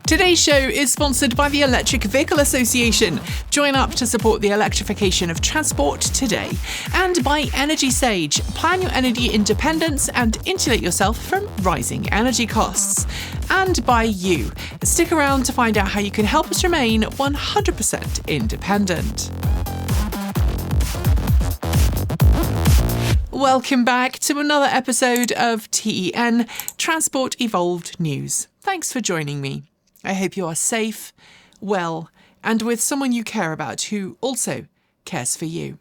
Today's show is sponsored by the Electric Vehicle Association. Join up to support the electrification of transport today. And by Energy Sage. Plan your energy independence and insulate yourself from rising energy costs. And by you. Stick around to find out how you can help us remain 100% independent. Welcome back to another episode of TEN, Transport Evolved News. Thanks for joining me. I hope you are safe, well, and with someone you care about who also cares for you.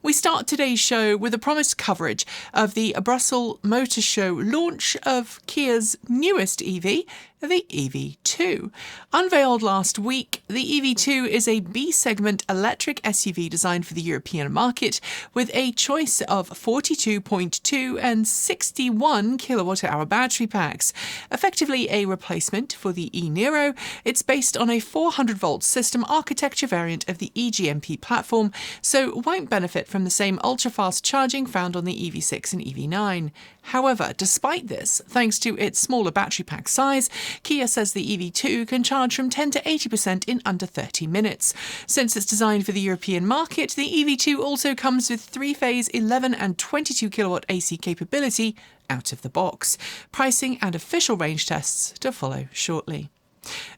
We start today's show with a promised coverage of the Brussels Motor Show launch of Kia's newest EV, the EV2. Unveiled last week, the EV2 is a B-segment electric SUV designed for the European market with a choice of 42.2 and 61 kilowatt-hour battery packs. Effectively a replacement for the eNiro, it's based on a 400-volt system architecture variant of the eGMP platform, so won't benefit from the same ultra-fast charging found on the EV6 and EV9. However, despite this, thanks to its smaller battery pack size, Kia says the EV2 can charge from 10 to 80% in under 30 minutes. Since it's designed for the European market, the EV2 also comes with three-phase 11 and 22 kilowatt AC capability out of the box. Pricing and official range tests to follow shortly.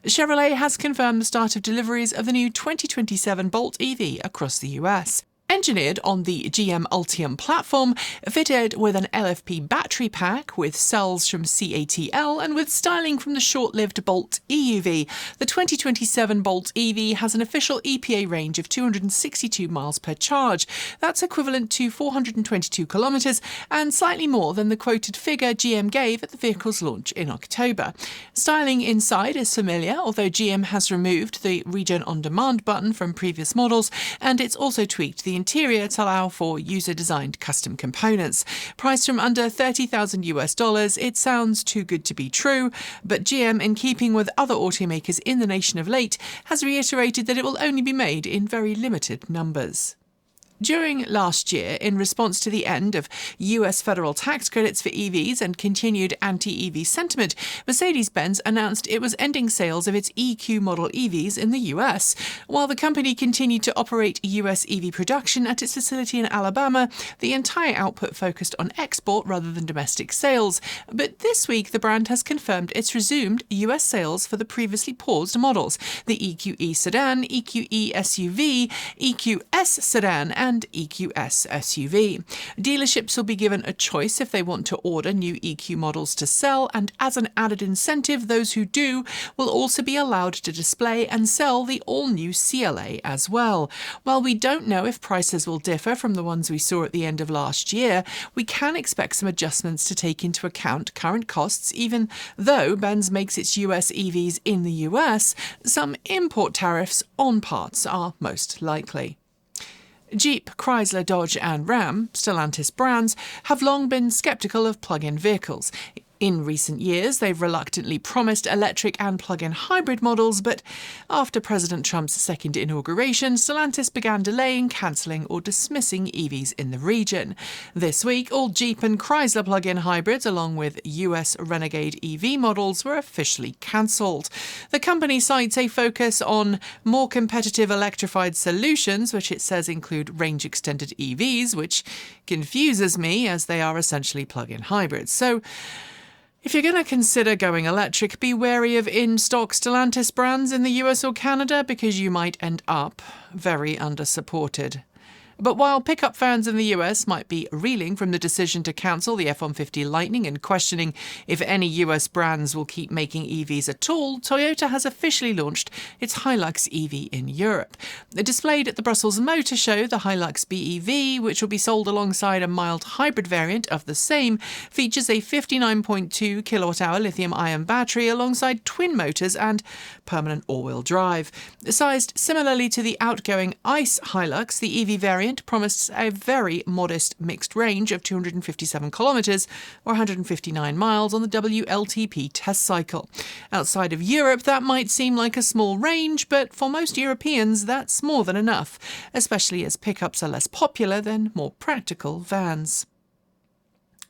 Chevrolet has confirmed the start of deliveries of the new 2027 Bolt EV across the US. Engineered on the GM Ultium platform, fitted with an LFP battery pack with cells from CATL and with styling from the short-lived Bolt EUV, the 2027 Bolt EV has an official EPA range of 262 miles per charge. That's equivalent to 422 kilometres and slightly more than the quoted figure GM gave at the vehicle's launch in October. Styling inside is familiar, although GM has removed the Regen On Demand button from previous models, and it's also tweaked the interior to allow for user-designed custom components. Priced from under $30,000, it sounds too good to be true, but GM, in keeping with other automakers in the nation of late, has reiterated that it will only be made in very limited numbers. During last year, in response to the end of US federal tax credits for EVs and continued anti-EV sentiment, Mercedes-Benz announced it was ending sales of its EQ model EVs in the US. While the company continued to operate US EV production at its facility in Alabama, the entire output focused on export rather than domestic sales. But this week, the brand has confirmed it's resumed US sales for the previously paused models, the EQE sedan, EQE SUV, EQS sedan, and EQS SUV. Dealerships will be given a choice if they want to order new EQ models to sell, and as an added incentive, those who do will also be allowed to display and sell the all-new CLA as well. While we don't know if prices will differ from the ones we saw at the end of last year, we can expect some adjustments to take into account current costs. Even though Benz makes its US EVs in the US, some import tariffs on parts are most likely. Jeep, Chrysler, Dodge and Ram, Stellantis brands, have long been sceptical of plug-in vehicles. In recent years, they've reluctantly promised electric and plug-in hybrid models, but after President Trump's second inauguration, Stellantis began delaying, cancelling or dismissing EVs in the region. This week, all Jeep and Chrysler plug-in hybrids, along with US Renegade EV models, were officially cancelled. The company cites a focus on more competitive electrified solutions, which it says include range-extended EVs, which confuses me as they are essentially plug-in hybrids. So, if you're going to consider going electric, be wary of in-stock Stellantis brands in the US or Canada because you might end up very under-supported. But while pickup fans in the US might be reeling from the decision to cancel the F-150 Lightning and questioning if any US brands will keep making EVs at all, Toyota has officially launched its Hilux EV in Europe. Displayed at the Brussels Motor Show, the Hilux BEV, which will be sold alongside a mild hybrid variant of the same, features a 59.2 kilowatt-hour lithium-ion battery alongside twin motors and permanent all-wheel drive. Sized similarly to the outgoing ICE Hilux, the EV variant promised a very modest mixed range of 257 kilometres or 159 miles on the WLTP test cycle. Outside of Europe, that might seem like a small range, but for most Europeans, that's more than enough, especially as pickups are less popular than more practical vans.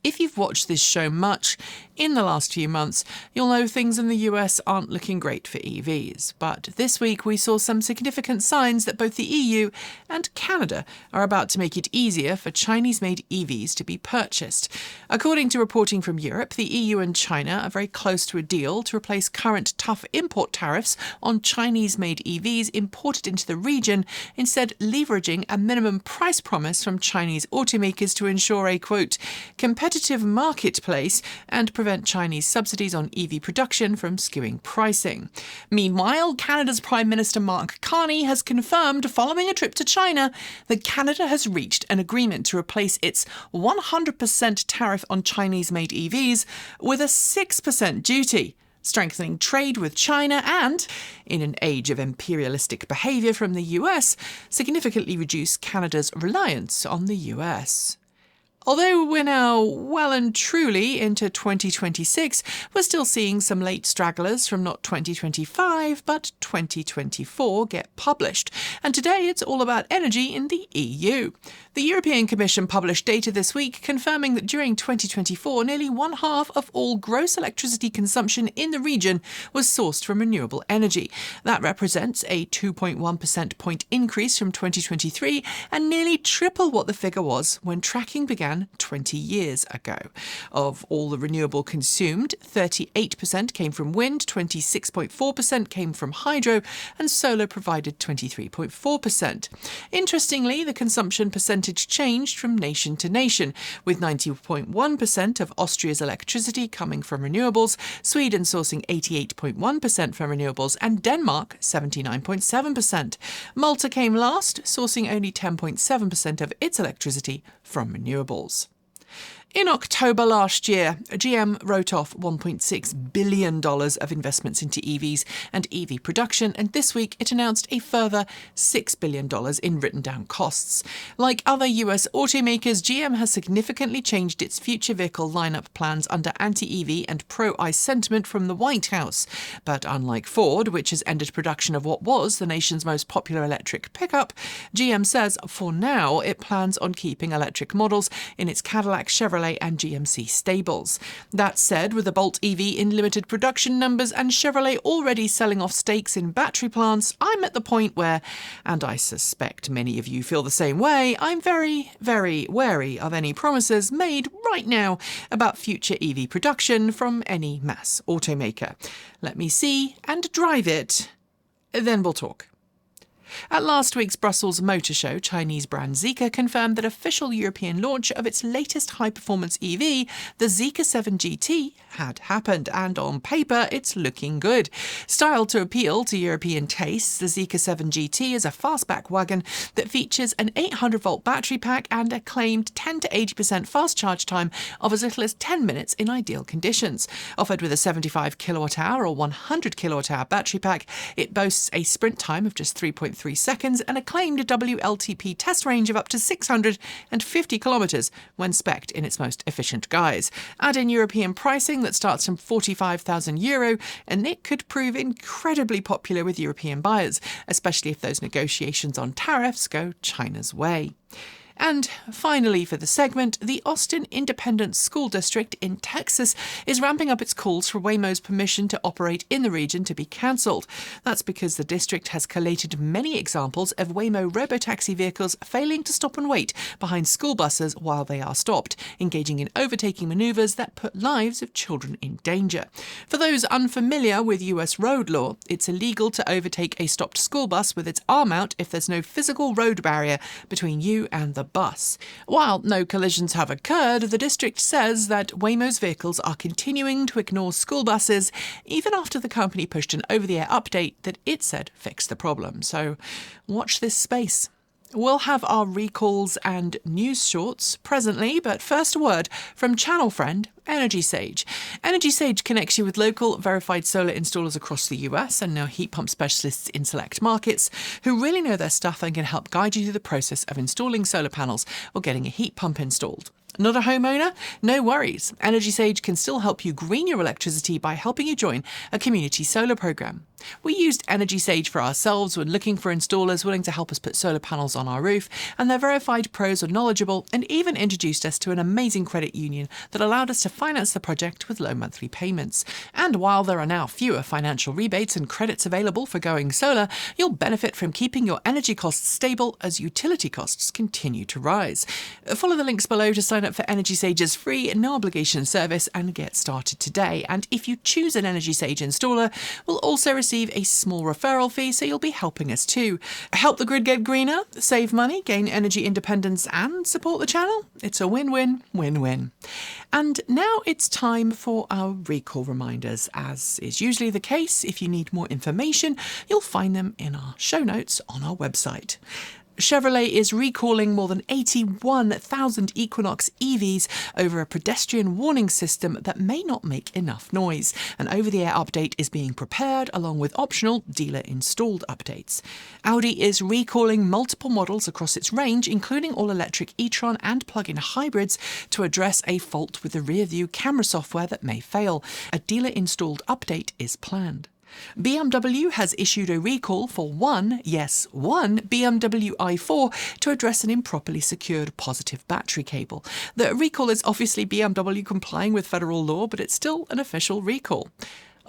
If you've watched this show much in the last few months, you'll know things in the US aren't looking great for EVs. But this week we saw some significant signs that both the EU and Canada are about to make it easier for Chinese-made EVs to be purchased. According to reporting from Europe, the EU and China are very close to a deal to replace current tough import tariffs on Chinese-made EVs imported into the region, instead leveraging a minimum price promise from Chinese automakers to ensure a, quote, competitive marketplace and prevent Chinese subsidies on EV production from skewing pricing. Meanwhile, Canada's Prime Minister Mark Carney has confirmed, following a trip to China, that Canada has reached an agreement to replace its 100% tariff on Chinese-made EVs with a 6% duty, strengthening trade with China and, in an age of imperialistic behaviour from the US, significantly reduce Canada's reliance on the US. Although we're now well and truly into 2026, we're still seeing some late stragglers from not 2025 but 2024 get published. And today it's all about energy in the EU. The European Commission published data this week confirming that during 2024, nearly one half of all gross electricity consumption in the region was sourced from renewable energy. That represents a 2.1% point increase from 2023 and nearly triple what the figure was when tracking began 20 years ago. Of all the renewable consumed, 38% came from wind, 26.4% came from hydro, and solar provided 23.4%. Interestingly, the consumption percentage changed from nation to nation, with 90.1% of Austria's electricity coming from renewables, Sweden sourcing 88.1% from renewables, and Denmark 79.7%. Malta came last, sourcing only 10.7% of its electricity from renewables. In October last year, GM wrote off $1.6 billion of investments into EVs and EV production, and this week it announced a further $6 billion in written-down costs. Like other US automakers, GM has significantly changed its future vehicle lineup plans under anti-EV and pro-ICE sentiment from the White House. But unlike Ford, which has ended production of what was the nation's most popular electric pickup, GM says for now it plans on keeping electric models in its Cadillac, Chevrolet and GMC stables. That said, with the Bolt EV in limited production numbers and Chevrolet already selling off stakes in battery plants, I'm at the point where, and I suspect many of you feel the same way, I'm very, very wary of any promises made right now about future EV production from any mass automaker. Let me see and drive it, then we'll talk. At last week's Brussels Motor Show, Chinese brand Zeekr confirmed that official European launch of its latest high-performance EV, the Zeekr 7 GT, had happened, and on paper it's looking good. Styled to appeal to European tastes, the Zeekr 7 GT is a fastback wagon that features an 800-volt battery pack and a claimed 10 to 80% fast charge time of as little as 10 minutes in ideal conditions. Offered with a 75 kilowatt-hour or 100 kilowatt-hour battery pack, it boasts a sprint time of just 3.3 seconds and a claimed WLTP test range of up to 650 kilometres when spec'd in its most efficient guise. Add in European pricing that starts from €45,000 and it could prove incredibly popular with European buyers, especially if those negotiations on tariffs go China's way. And finally for the segment, the Austin Independent School District in Texas is ramping up its calls for Waymo's permission to operate in the region to be cancelled. That's because the district has collated many examples of Waymo robotaxi vehicles failing to stop and wait behind school buses while they are stopped, engaging in overtaking manoeuvres that put lives of children in danger. For those unfamiliar with US road law, it's illegal to overtake a stopped school bus with its arm out if there's no physical road barrier between you and the bus. While no collisions have occurred, the district says that Waymo's vehicles are continuing to ignore school buses even after the company pushed an over-the-air update that it said fixed the problem. So watch this space. We'll have our recalls and news shorts presently, but first a word from channel friend Energy Sage. Energy Sage connects you with local verified solar installers across the US and now heat pump specialists in select markets who really know their stuff and can help guide you through the process of installing solar panels or getting a heat pump installed. Not a homeowner? No worries. Energy Sage can still help you green your electricity by helping you join a community solar program. We used Energy Sage for ourselves when looking for installers willing to help us put solar panels on our roof, and their verified pros were knowledgeable and even introduced us to an amazing credit union that allowed us to finance the project with low monthly payments. And while there are now fewer financial rebates and credits available for going solar, you'll benefit from keeping your energy costs stable as utility costs continue to rise. Follow the links below to sign up for Energy Sage's free, no obligation service and get started today. And if you choose an Energy Sage installer, we'll also receive a small referral fee, so you'll be helping us too. Help the grid get greener, save money, gain energy independence, and support the channel. It's a win-win, win-win. And now it's time for our recall reminders. As is usually the case, if you need more information, you'll find them in our show notes on our website. Chevrolet is recalling more than 81,000 Equinox EVs over a pedestrian warning system that may not make enough noise. An over-the-air update is being prepared along with optional dealer-installed updates. Audi is recalling multiple models across its range, including all-electric e-tron and plug-in hybrids, to address a fault with the rear-view camera software that may fail. A dealer-installed update is planned. BMW has issued a recall for one BMW i4 to address an improperly secured positive battery cable. The recall is obviously BMW complying with federal law, but it's still an official recall.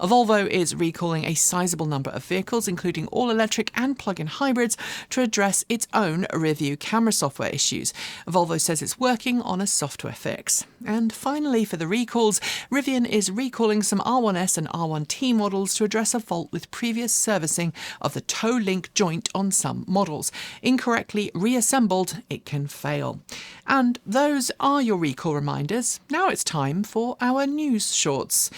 Volvo is recalling a sizable number of vehicles, including all-electric and plug-in hybrids, to address its own rear-view camera software issues. Volvo says it's working on a software fix. And finally, for the recalls, Rivian is recalling some R1S and R1T models to address a fault with previous servicing of the toe link joint on some models. Incorrectly reassembled, it can fail. And those are your recall reminders. Now it's time for our news shorts.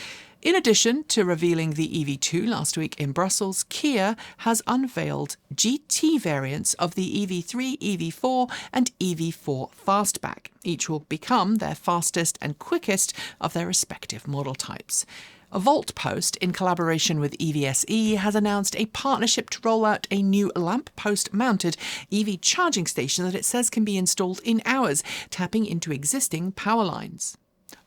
In addition to revealing the EV2 last week in Brussels, Kia has unveiled GT variants of the EV3, EV4 and EV4 Fastback. Each will become their fastest and quickest of their respective model types. Voltpost, in collaboration with EVSE, has announced a partnership to roll out a new lamppost-mounted EV charging station that it says can be installed in hours, tapping into existing power lines.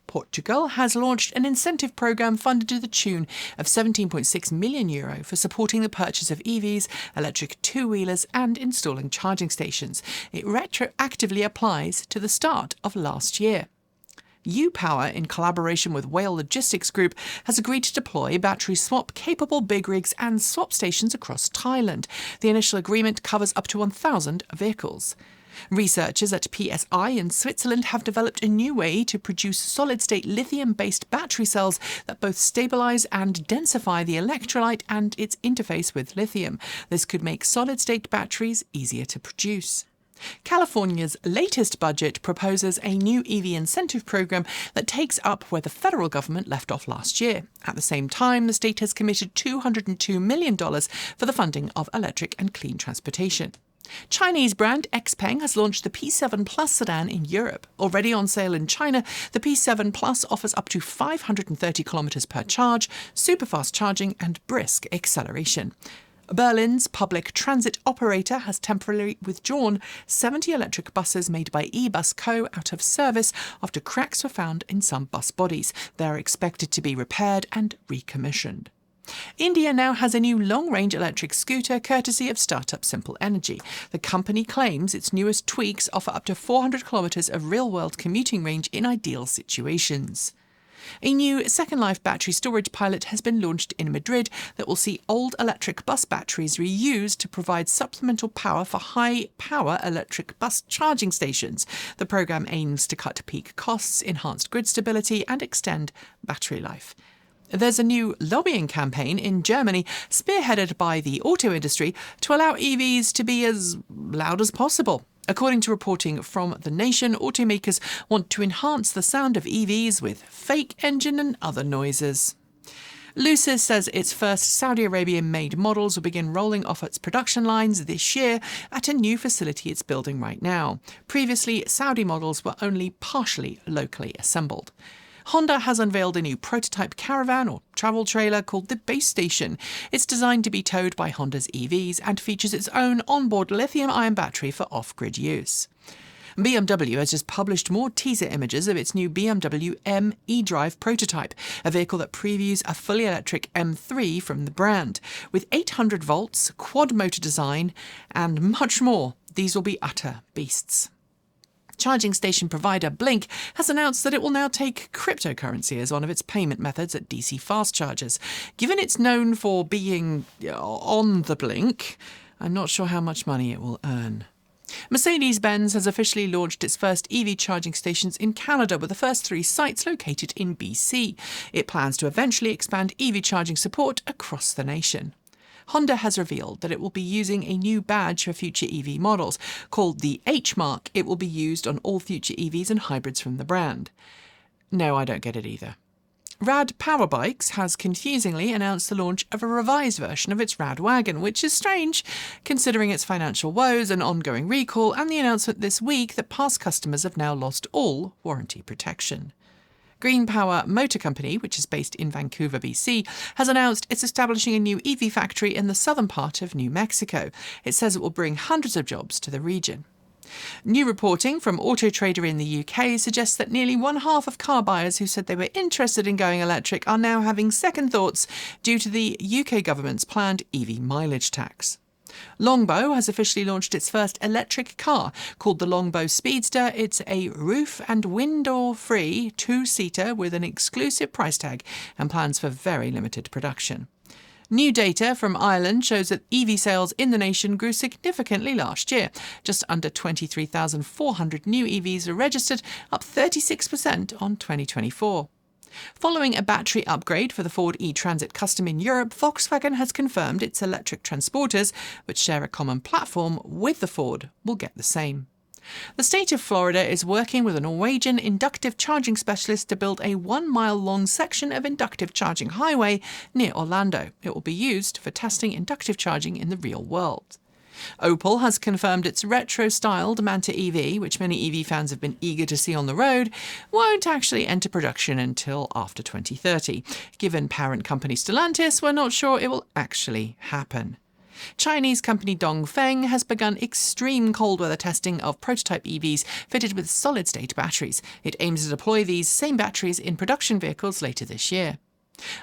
Portugal has launched an incentive programme funded to the tune of €17.6 million for supporting the purchase of EVs, electric two-wheelers and installing charging stations. It retroactively applies to the start of last year. UPower, in collaboration with Whale Logistics Group, has agreed to deploy battery swap-capable big rigs and swap stations across Thailand. The initial agreement covers up to 1,000 vehicles. Researchers at PSI in Switzerland have developed a new way to produce solid-state lithium-based battery cells that both stabilise and densify the electrolyte and its interface with lithium. This could make solid-state batteries easier to produce. California's latest budget proposes a new EV incentive program that takes up where the federal government left off last year. At the same time, the state has committed $202 million for the funding of electric and clean transportation. Chinese brand Xpeng has launched the P7 Plus sedan in Europe. Already on sale in China, the P7 Plus offers up to 530 kilometers per charge, super fast charging and brisk acceleration. Berlin's public transit operator has temporarily withdrawn 70 electric buses made by eBusCo out of service after cracks were found in some bus bodies. They are expected to be repaired and recommissioned. India now has a new long-range electric scooter courtesy of startup Simple Energy. The company claims its newest tweaks offer up to 400 kilometres of real-world commuting range in ideal situations. A new Second Life battery storage pilot has been launched in Madrid that will see old electric bus batteries reused to provide supplemental power for high-power electric bus charging stations. The programme aims to cut peak costs, enhance grid stability and extend battery life. There's a new lobbying campaign in Germany, spearheaded by the auto industry, to allow EVs to be as loud as possible. According to reporting from The Nation, automakers want to enhance the sound of EVs with fake engine and other noises. Lucid says its first Saudi Arabian-made models will begin rolling off its production lines this year at a new facility it's building right now. Previously, Saudi models were only partially locally assembled. Honda has unveiled a new prototype caravan or travel trailer called the Base Station. It's designed to be towed by Honda's EVs and features its own onboard lithium-ion battery for off-grid use. BMW has just published more teaser images of its new BMW M eDrive prototype, a vehicle that previews a fully electric M3 from the brand. With 800 volts, quad motor design, and much more, these will be utter beasts. Charging station provider Blink has announced that it will now take cryptocurrency as one of its payment methods at DC fast chargers. Given it's known for being on the blink, I'm not sure how much money it will earn. Mercedes-Benz has officially launched its first EV charging stations in Canada, with the first 3 sites located in BC. It plans to eventually expand EV charging support across the nation. Honda has revealed that it will be using a new badge for future EV models. Called the H mark, it will be used on all future EVs and hybrids from the brand. No, I don't get it either. Rad Power Bikes has confusingly announced the launch of a revised version of its Rad wagon, which is strange considering its financial woes and ongoing recall, and the announcement this week that past customers have now lost all warranty protection. Green Power Motor Company, which is based in Vancouver, BC, has announced it's establishing a new EV factory in the southern part of New Mexico. It says it will bring hundreds of jobs to the region. New reporting from Auto Trader in the UK suggests that nearly 1/2 of car buyers who said they were interested in going electric are now having second thoughts due to the UK government's planned EV mileage tax. Longbow has officially launched its first electric car called the Longbow Speedster. It's a roof and window-free 2-seater with an exclusive price tag and plans for very limited production. New data from Ireland shows that EV sales in the nation grew significantly last year. Just under 23,400 new EVs were registered, up 36% on 2024. Following a battery upgrade for the Ford e-Transit Custom in Europe, Volkswagen has confirmed its electric transporters, which share a common platform with the Ford, will get the same. The state of Florida is working with a Norwegian inductive charging specialist to build a 1-mile-long section of inductive charging highway near Orlando. It will be used for testing inductive charging in the real world. Opel has confirmed its retro-styled Manta EV, which many EV fans have been eager to see on the road, won't actually enter production until after 2030. Given parent company Stellantis, we're not sure it will actually happen. Chinese company Dongfeng has begun extreme cold weather testing of prototype EVs fitted with solid-state batteries. It aims to deploy these same batteries in production vehicles later this year.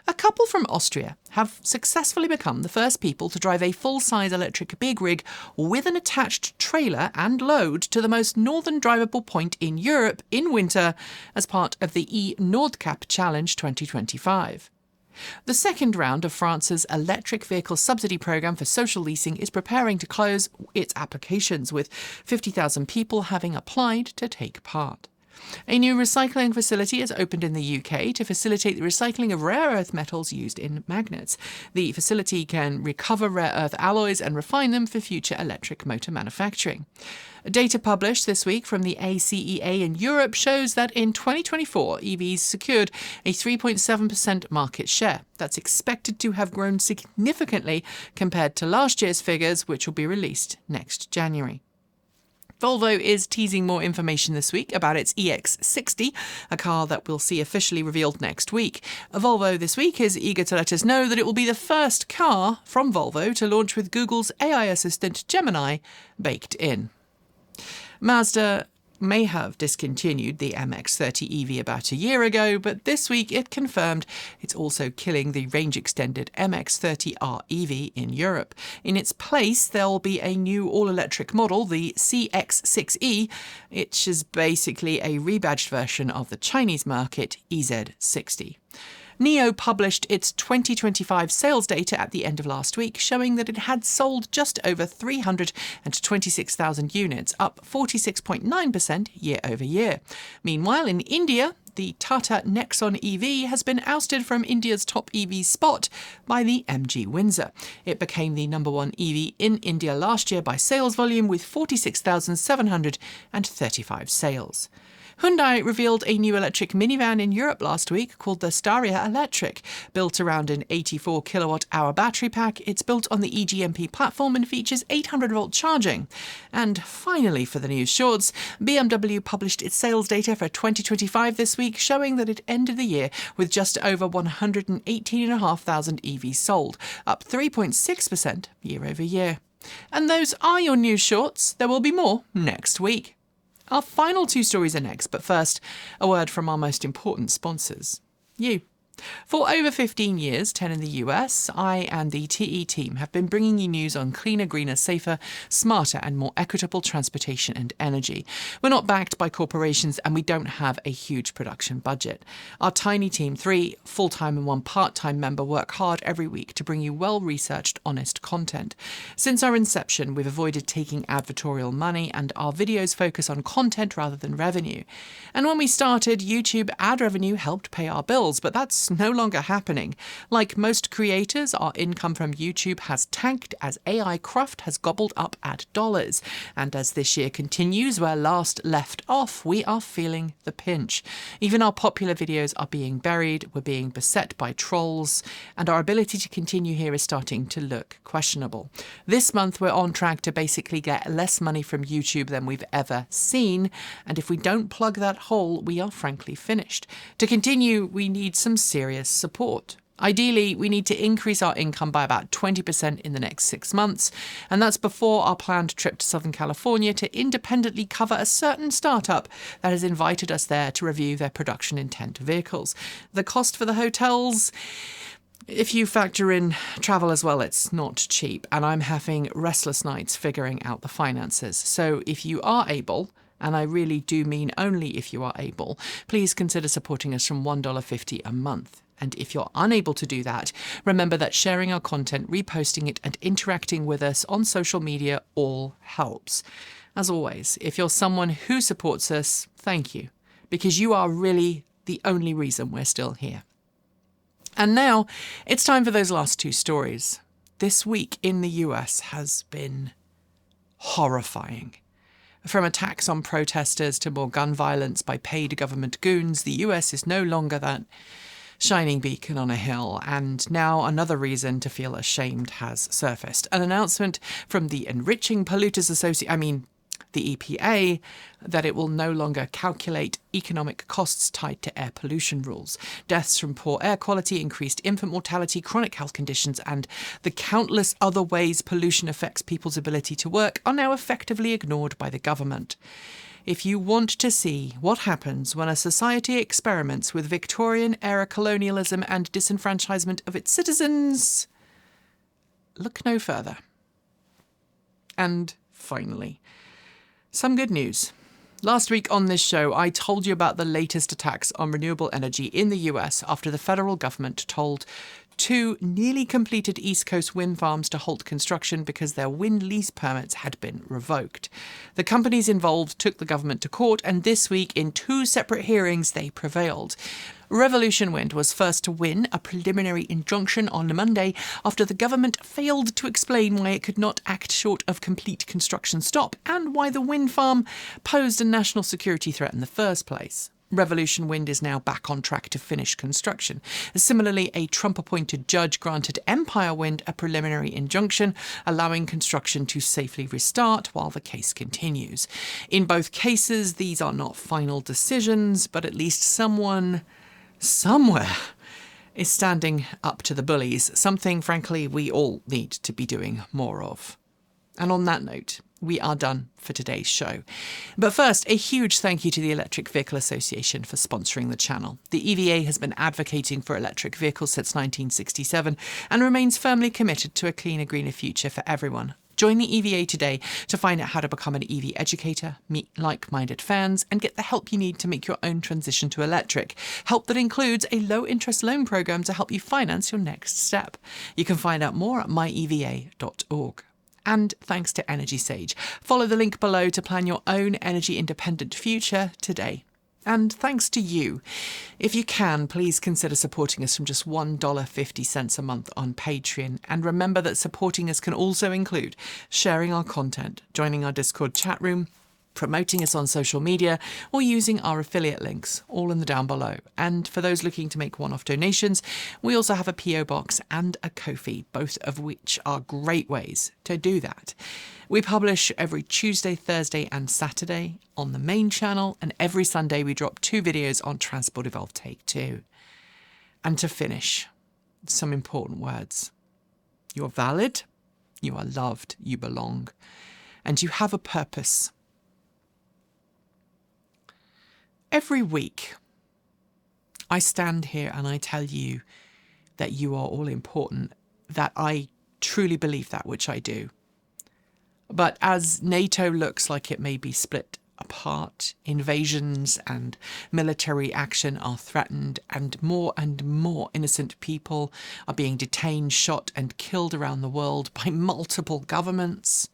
A couple from Austria have successfully become the first people to drive a full-size electric big rig with an attached trailer and load to the most northern drivable point in Europe in winter as part of the e-Nordkap Challenge 2025. The second round of France's electric vehicle subsidy programme for social leasing is preparing to close its applications, with 50,000 people having applied to take part. A new recycling facility has opened in the UK to facilitate the recycling of rare earth metals used in magnets. The facility can recover rare earth alloys and refine them for future electric motor manufacturing. Data published this week from the ACEA in Europe shows that in 2024, EVs secured a 3.7% market share. That's expected to have grown significantly compared to last year's figures, which will be released next January. Volvo is teasing more information this week about its EX60, a car that we'll see officially revealed next week. Volvo this week is eager to let us know that it will be the first car from Volvo to launch with Google's AI assistant Gemini baked in. Mazda may have discontinued the MX-30 EV about a year ago, but this week it confirmed it's also killing the range-extended MX-30R EV in Europe. In its place, there will be a new all-electric model, the CX-6E, which is basically a rebadged version of the Chinese market EZ60. NIO published its 2025 sales data at the end of last week, showing that it had sold just over 326,000 units, up 46.9% year over year. Meanwhile, in India, the Tata Nexon EV has been ousted from India's top EV spot by the MG Windsor. It became the #1 EV in India last year by sales volume, with 46,735 sales. Hyundai revealed a new electric minivan in Europe last week called the Staria Electric. Built around an 84 kilowatt-hour battery pack, it's built on the eGMP platform and features 800-volt charging. And finally, for the news shorts, BMW published its sales data for 2025 this week, showing that it ended the year with just over 118,500 EVs sold, up 3.6% year over year. And those are your news shorts. There will be more next week. Our final two stories are next, but first, a word from our most important sponsors, you. For over 15 years, 10 in the US, I and the TE team have been bringing you news on cleaner, greener, safer, smarter and more equitable transportation and energy. We're not backed by corporations and we don't have a huge production budget. Our tiny team, 3 full-time and 1 part-time member, work hard every week to bring you well-researched, honest content. Since our inception, we've avoided taking advertorial money and our videos focus on content rather than revenue. And when we started, YouTube ad revenue helped pay our bills, but that's no longer happening. Like most creators, our income from YouTube has tanked as AI craft has gobbled up ad dollars. And as this year continues where last left off, we are feeling the pinch. Even our popular videos are being buried, we're being beset by trolls, and our ability to continue here is starting to look questionable. This month we're on track to basically get less money from YouTube than we've ever seen, and if we don't plug that hole, we are frankly finished. To continue, we need some serious support. Ideally, we need to increase our income by about 20% in the next 6 months, and that's before our planned trip to Southern California to independently cover a certain startup that has invited us there to review their production intent vehicles. The cost for the hotels, if you factor in travel as well, it's not cheap, and I'm having restless nights figuring out the finances. So if you are able, and I really do mean only if you are able, please consider supporting us from $1.50 a month. And if you're unable to do that, remember that sharing our content, reposting it, and interacting with us on social media all helps. As always, if you're someone who supports us, thank you, because you are really the only reason we're still here. And now, it's time for those last two stories. This week in the US has been horrifying. From attacks on protesters to more gun violence by paid government goons, the US is no longer that shining beacon on a hill, and now another reason to feel ashamed has surfaced. An announcement from the Enriching Polluters Association, the EPA, that it will no longer calculate economic costs tied to air pollution rules. Deaths from poor air quality, increased infant mortality, chronic health conditions, and the countless other ways pollution affects people's ability to work are now effectively ignored by the government. If you want to see what happens when a society experiments with Victorian-era colonialism and disenfranchisement of its citizens, look no further. And finally, some good news. Last week on this show, I told you about the latest attacks on renewable energy in the US after the federal government told 2 nearly completed East Coast wind farms to halt construction because their wind lease permits had been revoked. The companies involved took the government to court, and this week, in 2 separate hearings, they prevailed. Revolution Wind was first to win a preliminary injunction on Monday after the government failed to explain why it could not act short of complete construction stop and why the wind farm posed a national security threat in the first place. Revolution Wind is now back on track to finish construction. Similarly, a Trump-appointed judge granted Empire Wind a preliminary injunction, allowing construction to safely restart while the case continues. In both cases, these are not final decisions, but at least someone, somewhere, is standing up to the bullies, something, frankly, we all need to be doing more of. And on that note, we are done for today's show. But first, a huge thank you to the Electric Vehicle Association for sponsoring the channel. The EVA has been advocating for electric vehicles since 1967 and remains firmly committed to a cleaner, greener future for everyone. Join the EVA today to find out how to become an EV educator, meet like-minded fans, and get the help you need to make your own transition to electric. Help that includes a low-interest loan program to help you finance your next step. You can find out more at myeva.org. And thanks to Energy Sage. Follow the link below to plan your own energy-independent future today. And thanks to you. If you can, please consider supporting us from just $1.50 a month on Patreon. And remember that supporting us can also include sharing our content, joining our Discord chat room, promoting us on social media, or using our affiliate links, all in the down below. And for those looking to make one-off donations, we also have a PO box and a Ko-fi, both of which are great ways to do that. We publish every Tuesday, Thursday and Saturday on the main channel, and every Sunday we drop 2 videos on Transport Evolved Take 2. And to finish, some important words. You're valid, you are loved, you belong, and you have a purpose. Every week, I stand here and I tell you that you are all important, that I truly believe that, which I do. But as NATO looks like it may be split apart, invasions and military action are threatened, and more innocent people are being detained, shot and killed around the world by multiple governments,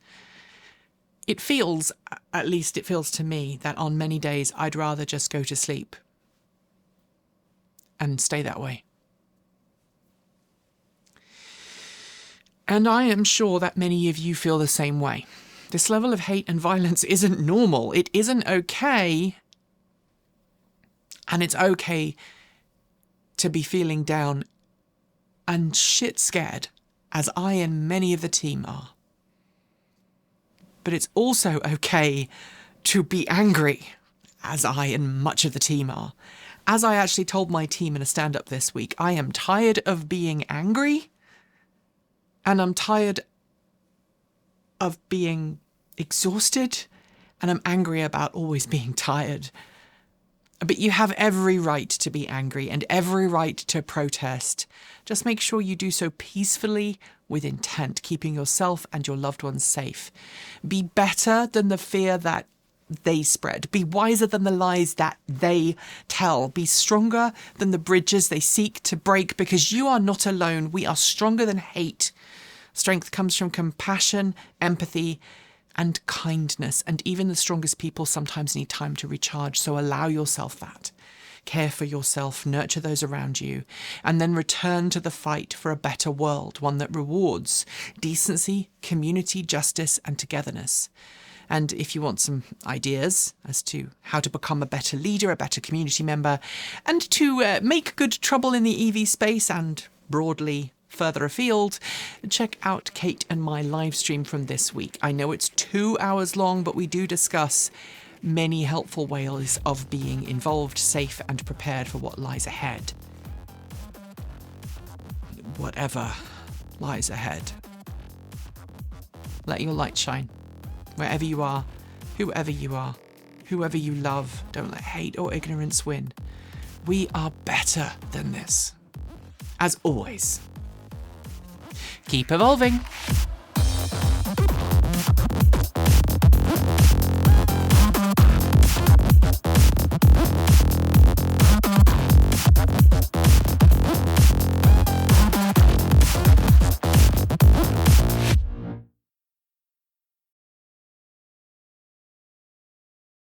it feels, at least it feels to me, that on many days I'd rather just go to sleep and stay that way. And I am sure that many of you feel the same way. This level of hate and violence isn't normal. It isn't okay. And it's okay to be feeling down and shit scared, as I and many of the team are. But it's also okay to be angry, as I and much of the team are. As I actually told my team in a stand-up this week, I am tired of being angry. And I'm tired of being exhausted, and I'm angry about always being tired. But you have every right to be angry and every right to protest. Just make sure you do so peacefully with intent, keeping yourself and your loved ones safe. Be better than the fear that they spread. Be wiser than the lies that they tell. Be stronger than the bridges they seek to break, because you are not alone. We are stronger than hate. Strength comes from compassion, empathy, and kindness. And even the strongest people sometimes need time to recharge. So allow yourself that. Care for yourself, nurture those around you, and then return to the fight for a better world, one that rewards decency, community, justice, and togetherness. And if you want some ideas as to how to become a better leader, a better community member, and to make good trouble in the EV space and broadly further afield, check out Kate and my live stream from this week. I know it's 2 hours long, but we do discuss many helpful ways of being involved, safe, and prepared for what lies ahead. Whatever lies ahead. Let your light shine. Wherever you are, whoever you love, don't let hate or ignorance win. We are better than this. As always, keep evolving.